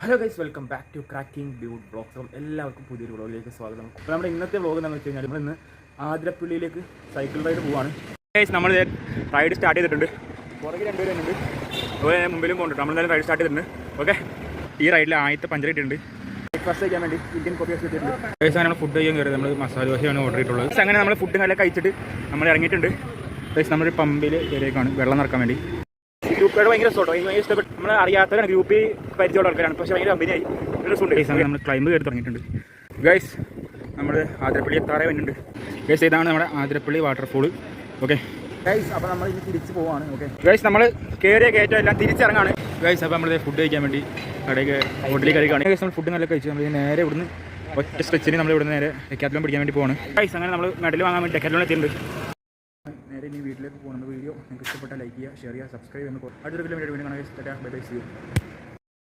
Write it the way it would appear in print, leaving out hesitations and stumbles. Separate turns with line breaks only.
Hello guys, welcome back to cracking dude blogs. എല്ലാവർക്കും പുതിയൊരു വ്ളോഗിലേക്ക് സ്വാഗതം. അപ്പോൾ നമ്മുടെ ഇന്നത്തെ വ്ളോഗ് എന്താണെന്ന് വെച്ച് കഴിഞ്ഞാൽ നമ്മളിന്ന് ആതിരപ്പള്ളിയിലേക്ക് സൈക്കിൾ റൈഡ് പോവാണ്. ഗൈസ്, നമ്മൾ റൈഡ് സ്റ്റാർട്ട് ചെയ്തിട്ടുണ്ട്. പുറകെ രണ്ടുപേരും ഉണ്ട്, അതുപോലെ മുമ്പിലും കൊണ്ടിട്ട് നമ്മളെന്തായാലും റൈഡ് സ്റ്റാർട്ട് ചെയ്തിട്ടുണ്ട്. ഓക്കെ, ഈ റൈഡിൽ ആദ്യത്തെ പഞ്ചർ ഇട്ടിട്ടുണ്ട്. ബ്രേക്ക്ഫാസ്റ്റ് കഴിക്കാൻ വേണ്ടി ഇന്ത്യൻ കോഫി ഹൗസ് എത്തിയിട്ടുണ്ട്. ഗൈസ്, അങ്ങനെ നമ്മൾ ഫുഡ് കഴിക്കാൻ കയറി. നമ്മൾ മസാല ദോശയാണ് ഓർഡർ ചെയ്തിട്ടുള്ളത്. അങ്ങനെ നമ്മൾ ഫുഡ് നല്ല കഴിച്ചിട്ട് നമ്മൾ ഇറങ്ങിയിട്ടുണ്ട്. ഗൈസ്, നമ്മളൊരു പമ്പിൽ കയറിയേക്കാണ് വെള്ളം നിറക്കാൻ വേണ്ടി. ഗ്രൂപ്പുകാർ ഭയങ്കര ഇഷ്ടപ്പെട്ടു, എനിക്ക് ഭയങ്കര ഇഷ്ടപ്പെട്ടു. നമ്മൾ അറിയാത്തവരാണ്, ഗ്രൂപ്പിൽ പരിചയമുള്ള ആൾക്കാരാണ്, പക്ഷേ ഭയങ്കര കമ്പനിയായി രസമുണ്ട്. ഗൈസ്, അങ്ങനെ നമ്മൾ ക്ലൈംബ് കയറി തുടങ്ങിയിട്ടുണ്ട്. ഗൈസ്, നമ്മൾ ആതിരപ്പള്ളി എത്താറേ വരുന്നുണ്ട്. ഗൈസ്, ഇതാണ് നമ്മുടെ ആതിരപ്പള്ളി വാട്ടർഫോൾ. ഓക്കെ ഗൈസ്, അപ്പോൾ നമ്മൾ ഇനി തിരിച്ച് പോവാണ്. ഓക്കെ ഗൈസ്, നമ്മൾ കയറിയ കയറ്റം എല്ലാം തിരിച്ചിറങ്ങാണ്. ഗൈസ്, അപ്പോൾ നമ്മൾ ഫുഡ് കഴിക്കാൻ വേണ്ടി കടയിൽ ഹോട്ടലിൽ കയറിയാണ്. ഗൈസ്, നമ്മൾ ഫുഡ് നല്ല കഴിച്ചു. നമ്മൾ നേരെ ഇവിടുന്ന് ഒറ്റ സ്ട്രെച്ചിന് നമ്മൾ ഇവിടുന്ന് നേരെ ഡെക്കാത്ലോൺ പിടിക്കാൻ വേണ്ടി പോവാണ്. ഗൈസ്, അങ്ങനെ നമ്മൾ മെഡൽ വാങ്ങാൻ വേണ്ടി ഡെക്കാത്ലോൺ എത്തിയിട്ടുണ്ട്. നേരെ ഇനി വീട്ടിലേക്ക് പോകുന്ന വീഡിയോ നിങ്ങൾക്ക് ഇഷ്ടപ്പെട്ട ലൈക്ക് ചെയ്യുക, ഷെയർ ചെയ്യുക, സബ്സ്ക്രൈബ് ചെയ്യുക. അടുത്തൊരു വീഡിയോ കാണാൻ.